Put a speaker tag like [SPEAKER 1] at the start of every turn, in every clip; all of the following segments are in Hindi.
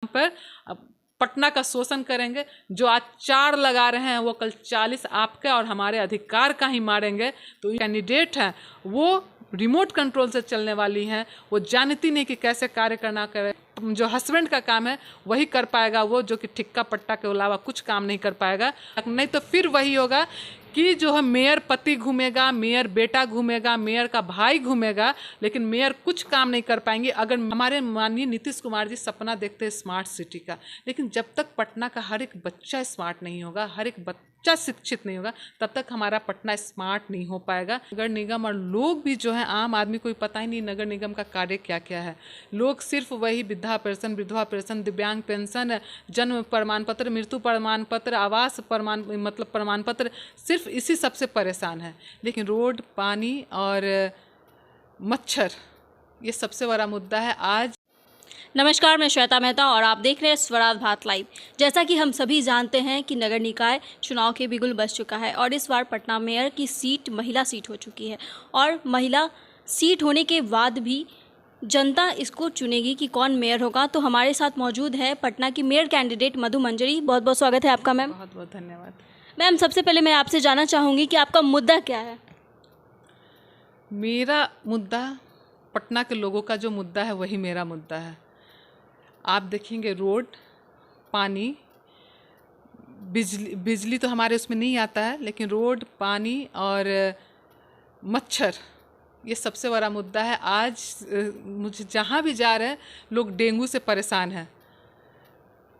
[SPEAKER 1] पर पटना का शोषण करेंगे। जो आज 4 लगा रहे हैं वो कल 40 आपके और हमारे अधिकार का ही मारेंगे। तो कैंडिडेट हैं वो रिमोट कंट्रोल से चलने वाली हैं, वो जानती नहीं कि कैसे कार्य करना करे। जो हस्बैंड का काम है वही कर पाएगा वो, जो कि ठिक्का पट्टा के अलावा कुछ काम नहीं कर पाएगा। नहीं तो फिर वही होगा कि जो है मेयर पति घूमेगा, मेयर बेटा घूमेगा, मेयर का भाई घूमेगा, लेकिन मेयर कुछ काम नहीं कर पाएंगे। अगर हमारे माननीय नीतीश कुमार जी सपना देखते हैं स्मार्ट सिटी का, लेकिन जब तक पटना का हर एक बच्चा स्मार्ट नहीं होगा, हर एक बच्चा शिक्षित नहीं होगा, तब तक हमारा पटना स्मार्ट नहीं हो पाएगा। नगर निगम और लोग भी जो है, आम आदमी को पता ही नहीं नगर निगम का कार्य क्या क्या है। लोग सिर्फ वही वृद्धा पेंशन, विधवा पेंशन, दिव्यांग पेंशन, जन्म प्रमाण पत्र, मृत्यु प्रमाण पत्र, आवास प्रमाण पत्र, सिर्फ इसी सबसे परेशान है। लेकिन रोड, पानी और मच्छर ये सबसे बड़ा मुद्दा है आज।
[SPEAKER 2] नमस्कार, मैं श्वेता मेहता और आप देख रहे हैं स्वराज भारत लाइव। जैसा कि हम सभी जानते हैं कि नगर निकाय चुनाव के बिगुल बज चुका है और इस बार पटना मेयर की सीट महिला सीट हो चुकी है और महिला सीट होने के बाद भी जनता इसको चुनेगी कि कौन मेयर होगा। तो हमारे साथ मौजूद है पटना की मेयर कैंडिडेट मधु मंजरी। बहुत बहुत स्वागत है आपका मैम।
[SPEAKER 1] बहुत बहुत धन्यवाद
[SPEAKER 2] मैम। सबसे पहले मैं आपसे जानना चाहूँगी कि आपका मुद्दा क्या है?
[SPEAKER 1] मेरा मुद्दा, पटना के लोगों का जो मुद्दा है वही मेरा मुद्दा है। आप देखेंगे रोड, पानी, बिजली तो हमारे उसमें नहीं आता है, लेकिन रोड, पानी और मच्छर ये सबसे बड़ा मुद्दा है। आज मुझे जहाँ भी जा रहे हैं लोग डेंगू से परेशान हैं।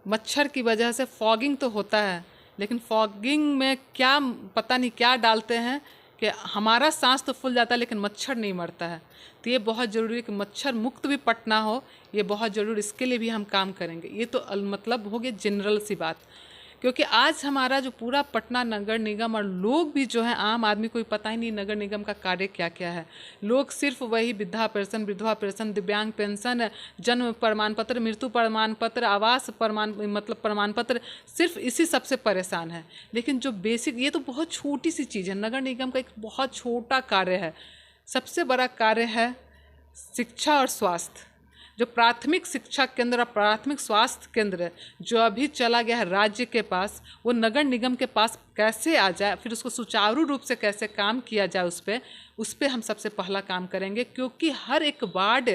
[SPEAKER 1] मच्छर की वजह से फॉगिंग तो होता है, लेकिन फॉगिंग में क्या पता नहीं क्या डालते हैं कि हमारा सांस तो फूल जाता है लेकिन मच्छर नहीं मरता है। तो ये बहुत ज़रूरी है कि मच्छर मुक्त भी पटना हो, ये बहुत ज़रूरी। इसके लिए भी हम काम करेंगे। ये तो मतलब हो गई जनरल सी बात, क्योंकि आज हमारा जो पूरा पटना नगर निगम और लोग भी जो है, आम आदमी को पता ही नहीं नगर निगम का कार्य क्या क्या है। लोग सिर्फ वही वृद्धा पेंशन, विधवा पेंशन, दिव्यांग पेंशन, जन्म प्रमाण पत्र, मृत्यु प्रमाण पत्र, आवास प्रमाण पत्र, सिर्फ इसी सबसे परेशान है। लेकिन जो बेसिक, ये तो बहुत छोटी सी चीज़ है। नगर निगम का एक बहुत छोटा कार्य है। सबसे बड़ा कार्य है शिक्षा और स्वास्थ्य। जो प्राथमिक शिक्षा केंद्र और प्राथमिक स्वास्थ्य केंद्र जो अभी चला गया है राज्य के पास, वो नगर निगम के पास कैसे आ जाए, फिर उसको सुचारू रूप से कैसे काम किया जाए, उस पर हम सबसे पहला काम करेंगे। क्योंकि हर एक वार्ड,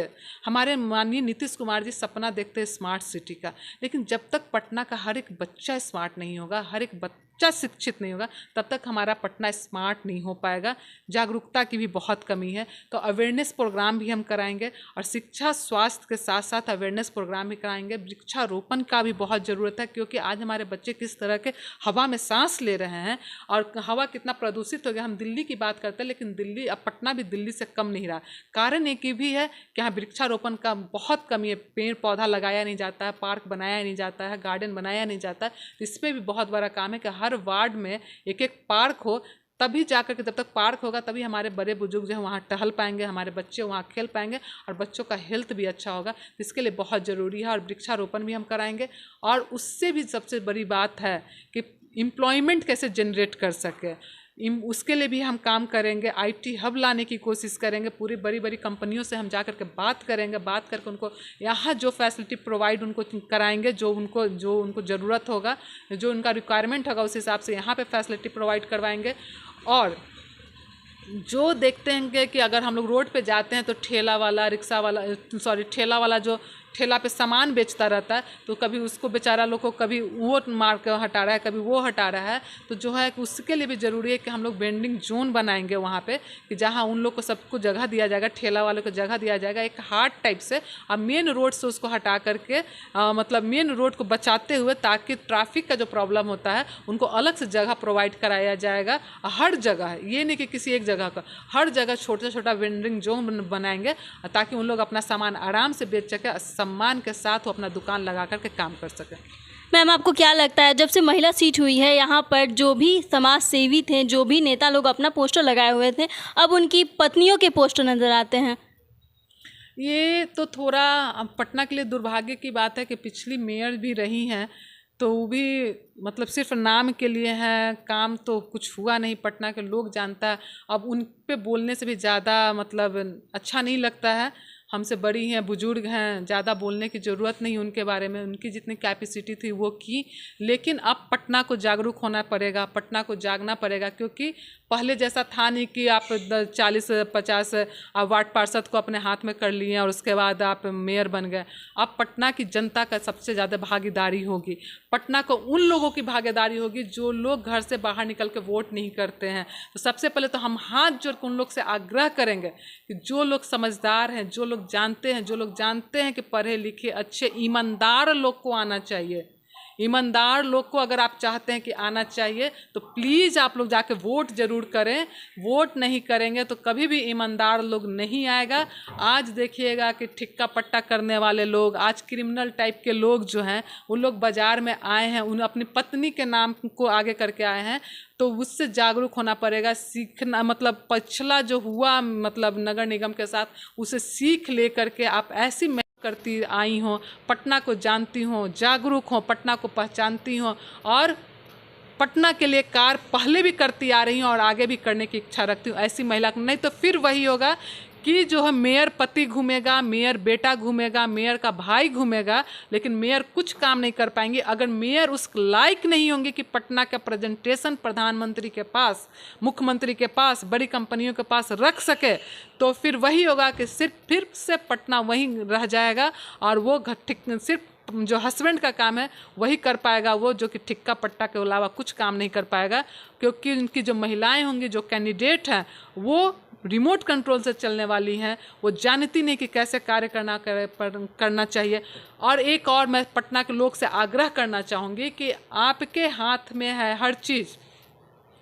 [SPEAKER 1] हमारे माननीय नीतीश कुमार जी सपना देखते हैं स्मार्ट सिटी का, लेकिन जब तक पटना का हर एक बच्चा स्मार्ट नहीं होगा, हर एक बच्चा शिक्षित नहीं होगा, तब तक हमारा पटना स्मार्ट नहीं हो पाएगा। जागरूकता की भी बहुत कमी है, तो अवेयरनेस प्रोग्राम भी हम कराएंगे और शिक्षा स्वास्थ्य के साथ साथ अवेयरनेस प्रोग्राम भी कराएंगे। वृक्षारोपण का भी बहुत ज़रूरत है, क्योंकि आज हमारे बच्चे किस तरह के हवा में सांस ले रहे हैं और हवा कितना प्रदूषित हो गया। हम दिल्ली की बात करते हैं, लेकिन दिल्ली, अब पटना भी दिल्ली से कम नहीं रहा। कारण एक भी है कि यहाँ वृक्षारोपण का बहुत कमी है। पेड़ पौधा लगाया नहीं जाता है, पार्क बनाया नहीं जाता है, गार्डन बनाया नहीं जाता है। तो इस पर भी बहुत बड़ा काम है कि हर वार्ड में एक एक पार्क हो, तभी जाकर के, जब तक पार्क होगा तभी हमारे बड़े बुजुर्ग जो है वहाँ टहल पाएंगे, हमारे बच्चे वहाँ खेल पाएंगे और बच्चों का हेल्थ भी अच्छा होगा। इसके लिए बहुत ज़रूरी है और वृक्षारोपण भी हम कराएंगे। और उससे भी सबसे बड़ी बात है कि एम्प्लॉयमेंट कैसे जनरेट कर सके, उसके लिए भी हम काम करेंगे। आईटी हब लाने की कोशिश करेंगे। पूरी बड़ी बड़ी कंपनियों से हम जा कर के बात करेंगे, बात करके उनको यहाँ जो फैसिलिटी प्रोवाइड उनको कराएंगे, जो उनको ज़रूरत होगा, जो उनका रिक्वायरमेंट होगा, उस हिसाब से यहाँ पे फैसिलिटी प्रोवाइड करवाएंगे। और जो देखते हैं कि अगर हम लोग रोड पे जाते हैं तो ठेला वाला जो ठेला पे सामान बेचता रहता है, तो कभी उसको बेचारा लोग को कभी वो मार के हटा रहा है, कभी वो हटा रहा है। तो जो है उसके लिए भी ज़रूरी है कि हम लोग वेंडिंग जोन बनाएंगे वहाँ पे, कि जहाँ उन लोग को सबको जगह दिया जाएगा, ठेला वालों को जगह दिया जाएगा एक हाट टाइप से, और मेन रोड से उसको हटा करके मतलब मेन रोड को बचाते हुए, ताकि ट्रैफिक का जो प्रॉब्लम होता है उनको अलग से जगह प्रोवाइड कराया जाएगा। हर जगह, ये नहीं कि किसी एक जगह का, हर जगह छोटा छोटा वेंडिंग जोन बनाएंगे, ताकि उन लोग अपना सामान आराम से बेच सके, सम्मान के साथ वो अपना दुकान लगा करके काम कर सके।
[SPEAKER 2] मैम, आपको क्या लगता है, जब से महिला सीट हुई है यहाँ पर जो भी समाज सेवी थे, जो भी नेता लोग अपना पोस्टर लगाए हुए थे, अब उनकी पत्नियों के पोस्टर नज़र आते हैं?
[SPEAKER 1] ये तो थोड़ा पटना के लिए दुर्भाग्य की बात है कि पिछली मेयर भी रही हैं, तो वो भी मतलब सिर्फ नाम के लिए हैं, काम तो कुछ हुआ नहीं। पटना के लोग जानता है, अब उन पे बोलने से भी ज़्यादा मतलब अच्छा नहीं लगता है। हमसे बड़ी हैं, बुजुर्ग हैं, ज़्यादा बोलने की ज़रूरत नहीं उनके बारे में, उनकी जितनी कैपेसिटी थी वो की। लेकिन अब पटना को जागरूक होना पड़ेगा, पटना को जागना पड़ेगा, क्योंकि पहले जैसा था नहीं कि आप 40-50 वार्ड पार्षद को अपने हाथ में कर लिए और उसके बाद आप मेयर बन गए। अब पटना की जनता का सबसे ज़्यादा भागीदारी होगी, पटना को उन लोगों की भागीदारी होगी जो लोग घर से बाहर निकल के वोट नहीं करते हैं। तो सबसे पहले तो हम हाथ जोड़ के उन लोग से आग्रह करेंगे कि जो लोग समझदार हैं, जो लोग जानते हैं कि पढ़े लिखे अच्छे ईमानदार लोग को आना चाहिए, ईमानदार लोग को अगर आप चाहते हैं कि आना चाहिए तो प्लीज़ आप लोग जाके वोट ज़रूर करें। वोट नहीं करेंगे तो कभी भी ईमानदार लोग नहीं आएगा। आज देखिएगा कि ठिक्का पट्टा करने वाले लोग, आज क्रिमिनल टाइप के लोग जो हैं वो लोग बाज़ार में आए हैं, उन्हें अपनी पत्नी के नाम को आगे करके आए हैं। तो उससे जागरूक होना पड़ेगा, सीखना, मतलब पिछला जो हुआ मतलब नगर निगम के साथ उसे सीख ले करके आप ऐसी करती आई हो, पटना को जानती हो, जागरूक हो, पटना को पहचानती हो और पटना के लिए कार्य पहले भी करती आ रही हूँ और आगे भी करने की इच्छा रखती हूँ। ऐसी महिला नहीं तो फिर वही होगा कि जो है मेयर पति घूमेगा, मेयर बेटा घूमेगा, मेयर का भाई घूमेगा, लेकिन मेयर कुछ काम नहीं कर पाएंगे। अगर मेयर उस लायक नहीं होंगे कि पटना का प्रेजेंटेशन प्रधानमंत्री के पास, मुख्यमंत्री के पास, बड़ी कंपनियों के पास रख सके, तो फिर वही होगा कि फिर से पटना वहीं रह जाएगा और वो सिर्फ जो हस्बैंड का काम है वही कर पाएगा, वो जो कि ठिक्का पट्टा के अलावा कुछ काम नहीं कर पाएगा। क्योंकि उनकी जो महिलाएं होंगी, जो कैंडिडेट हैं, वो रिमोट कंट्रोल से चलने वाली हैं, वो जानती नहीं कि कैसे कार्य करना चाहिए। और एक और मैं पटना के लोग से आग्रह करना चाहूँगी कि आपके हाथ में है हर चीज़,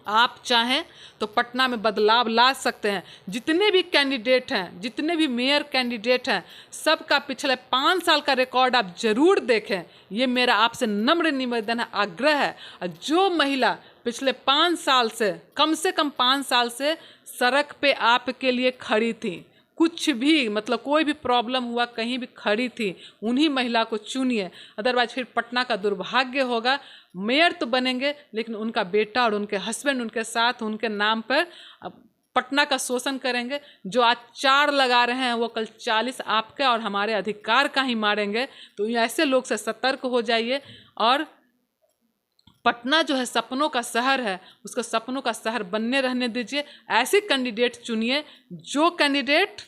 [SPEAKER 1] आप चाहें तो पटना में बदलाव ला सकते हैं। जितने भी कैंडिडेट हैं, जितने भी मेयर कैंडिडेट हैं, सबका पिछले 5 साल का रिकॉर्ड आप जरूर देखें। ये मेरा आपसे नम्र निवेदन है, आग्रह है। और जो महिला पिछले 5 साल से कम 5 साल से सड़क पे आपके लिए खड़ी थी, कुछ भी मतलब कोई भी प्रॉब्लम हुआ कहीं भी खड़ी थी, उन्हीं महिला को चुनिए। अदरवाइज फिर पटना का दुर्भाग्य होगा। मेयर तो बनेंगे लेकिन उनका बेटा और उनके हस्बैंड उनके साथ उनके नाम पर पटना का शोषण करेंगे। जो आज 4 लगा रहे हैं वो कल 40 आपके और हमारे अधिकार का ही मारेंगे। तो ऐसे लोग से सतर्क हो जाइए। और पटना जो है सपनों का शहर है, उसको सपनों का शहर बनने रहने दीजिए। ऐसे कैंडिडेट चुनिए जो कैंडिडेट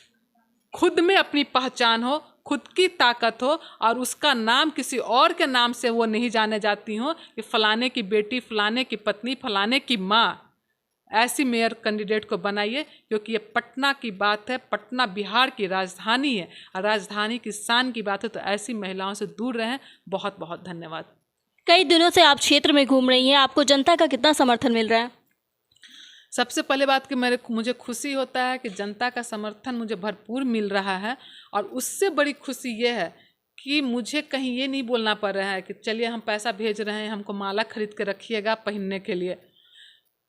[SPEAKER 1] खुद में अपनी पहचान हो, खुद की ताकत हो और उसका नाम किसी और के नाम से वो नहीं जाने जाती हो कि फलाने की बेटी, फलाने की पत्नी, फलाने की माँ। ऐसी मेयर कैंडिडेट को बनाइए, क्योंकि ये पटना की बात है, पटना बिहार की राजधानी है और राजधानी की शान की बात है। तो ऐसी महिलाओं से दूर रहें। बहुत बहुत धन्यवाद।
[SPEAKER 2] कई दिनों से आप क्षेत्र में घूम रही हैं, आपको जनता का कितना समर्थन मिल रहा है?
[SPEAKER 1] सबसे पहले बात कि मुझे खुशी होता है कि जनता का समर्थन मुझे भरपूर मिल रहा है। और उससे बड़ी खुशी ये है कि मुझे कहीं ये नहीं बोलना पड़ रहा है कि चलिए हम पैसा भेज रहे हैं, हमको माला खरीद के रखिएगा पहनने के लिए।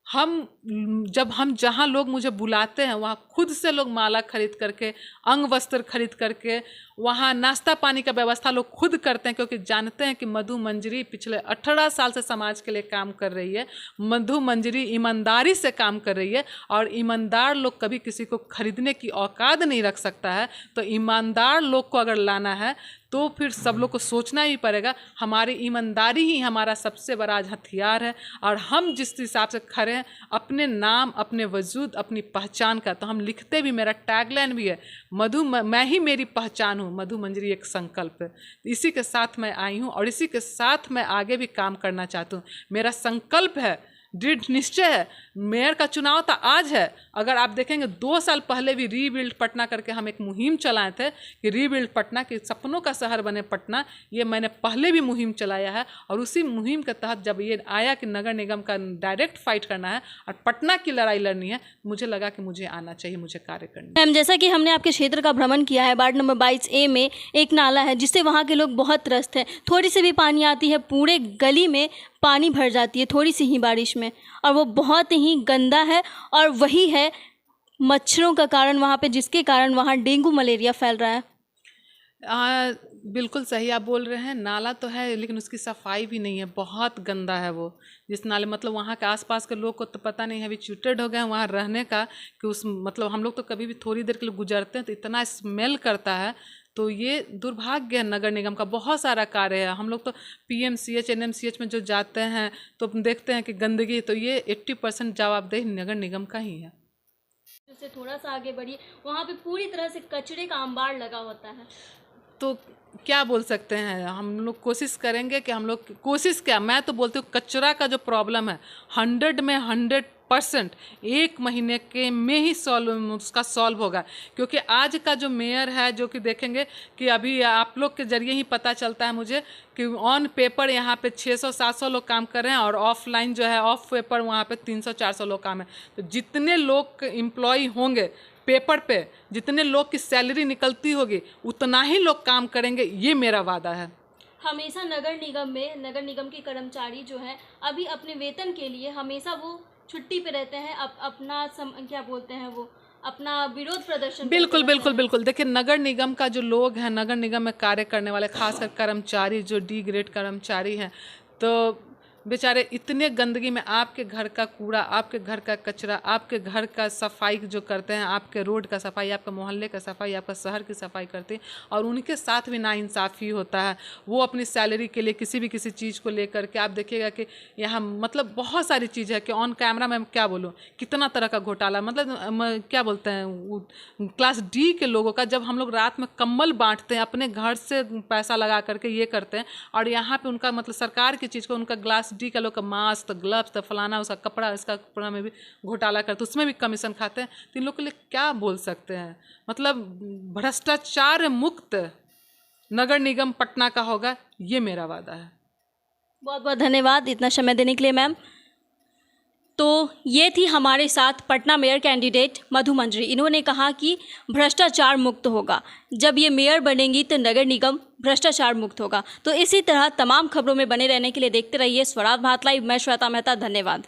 [SPEAKER 1] जब हम जहाँ लोग मुझे बुलाते हैं वहाँ खुद से लोग माला खरीद करके, अंग वस्त्र खरीद करके, वहाँ नाश्ता पानी का व्यवस्था लोग खुद करते हैं, क्योंकि जानते हैं कि मधु मंजरी पिछले 18 साल से समाज के लिए काम कर रही है। मधु मंजरी ईमानदारी से काम कर रही है और ईमानदार लोग कभी किसी को खरीदने की औकात नहीं रख सकता है। तो ईमानदार लोग को अगर लाना है तो फिर सब लोग को सोचना ही पड़ेगा। हमारी ईमानदारी ही हमारा सबसे बड़ा हथियार है। और हम जिस हिसाब से खड़े हैं अपने नाम, अपने वजूद, अपनी पहचान का, तो हम लिखते भी, मेरा टैगलाइन भी है, मैं ही मेरी पहचान हूँ, मधु मंजरी एक संकल्प है। इसी के साथ मैं आई हूँ और इसी के साथ मैं आगे भी काम करना चाहती हूँ। मेरा संकल्प है, दृढ़ निश्चय है। मेयर का चुनाव तो आज है। अगर आप देखेंगे 2 साल पहले भी रीबिल्ड पटना करके हम एक मुहिम चलाए थे कि रीबिल्ड पटना, कि सपनों का शहर बने पटना। ये मैंने पहले भी मुहिम चलाया है और उसी मुहिम के तहत जब ये आया कि नगर निगम का डायरेक्ट फाइट करना है और पटना की लड़ाई लड़नी है, मुझे लगा कि मुझे आना चाहिए, मुझे कार्य करना।
[SPEAKER 2] मैम, जैसा कि हमने आपके क्षेत्र का भ्रमण किया है, वार्ड नंबर 22A में एक नाला है जिससे वहाँ के लोग बहुत त्रस्त हैं। थोड़ी सी भी पानी आती है, पूरे गली में पानी भर जाती है थोड़ी सी ही बारिश में, और वो बहुत ही गंदा है। और वही है मच्छरों का कारण वहाँ पे, जिसके कारण वहाँ डेंगू मलेरिया फैल रहा है।
[SPEAKER 1] बिल्कुल सही आप बोल रहे हैं। नाला तो है लेकिन उसकी सफाई भी नहीं है, बहुत गंदा है वो। जिस नाले मतलब वहाँ के आसपास के लोग को तो पता नहीं है, अभी च्यूटेड हो गए हैं वहाँ रहने का कि उस मतलब हम लोग तो कभी भी थोड़ी देर के लिए गुजरते हैं तो इतना स्मेल करता है। तो ये दुर्भाग्य है नगर निगम का। बहुत सारा कार्य है, हम लोग तो PMCH NMCH में जो जाते हैं तो देखते हैं कि गंदगी, तो ये 80% जवाबदेही नगर निगम का ही है।
[SPEAKER 2] उससे थोड़ा सा आगे बढ़िए, वहाँ पे पूरी तरह से कचरे का अंबार लगा होता है।
[SPEAKER 1] तो क्या बोल सकते हैं, हम लोग कोशिश करेंगे कि हम लोग कोशिश क्या, मैं तो बोलती हूँ कचरा का जो प्रॉब्लम है 100 में 100% 1 महीने के में ही उसका सॉल्व होगा। क्योंकि आज का जो मेयर है, जो कि देखेंगे कि अभी आप लोग के जरिए ही पता चलता है मुझे कि ऑन पेपर यहाँ पे 600-700 लोग काम कर रहे हैं और ऑफलाइन जो है ऑफ पेपर वहाँ पे 300-400 लोग काम है। तो जितने लोग एम्प्लॉय होंगे पेपर पे, जितने लोग की सैलरी निकलती होगी उतना ही लोग काम करेंगे, ये मेरा वादा है।
[SPEAKER 2] हमेशा नगर निगम में नगर निगम के कर्मचारी जो हैं अभी अपने वेतन के लिए हमेशा वो छुट्टी पे रहते हैं, अपना क्या बोलते हैं वो अपना विरोध प्रदर्शन
[SPEAKER 1] बिल्कुल बिल्कुल बिल्कुल। देखिए नगर निगम का जो लोग हैं, नगर निगम में कार्य करने वाले खासकर कर्मचारी जो D ग्रेड कर्मचारी हैं, तो बेचारे इतने गंदगी में आपके घर का कूड़ा, आपके घर का कचरा, आपके घर का सफाई जो करते हैं, आपके रोड का सफाई, आपके मोहल्ले का सफाई, आपका शहर की सफाई करते हैं और उनके साथ भी नाइंसाफ़ी होता है। वो अपनी सैलरी के लिए किसी चीज़ को लेकर के आप देखिएगा कि यहाँ मतलब बहुत सारी चीज़ है कि ऑन कैमरा मैं क्या बोलूँ, कितना तरह का घोटाला, मतलब क्या बोलते हैं क्लास D के लोगों का, जब हम लोग रात में कंबल बांटते हैं अपने घर से पैसा लगा करके ये करते हैं और यहाँ पे उनका मतलब सरकार की चीज़ को उनका क्लास D का लोग का मास्क, ग्लव्स, फलाना उसका कपड़ा, इसका कपड़ा में भी घोटाला करते, उसमें भी कमीशन खाते हैं। तो इन लोग के लिए क्या बोल सकते हैं, मतलब भ्रष्टाचार मुक्त नगर निगम पटना का होगा, ये मेरा वादा है।
[SPEAKER 2] बहुत बहुत धन्यवाद इतना समय देने के लिए मैम। तो ये थी हमारे साथ पटना मेयर कैंडिडेट मधु मंजरी। इन्होंने कहा कि भ्रष्टाचार मुक्त होगा, जब ये मेयर बनेंगी तो नगर निगम भ्रष्टाचार मुक्त होगा। तो इसी तरह तमाम खबरों में बने रहने के लिए देखते रहिए स्वराज भारत लाइव। मैं श्वेता मेहता, धन्यवाद।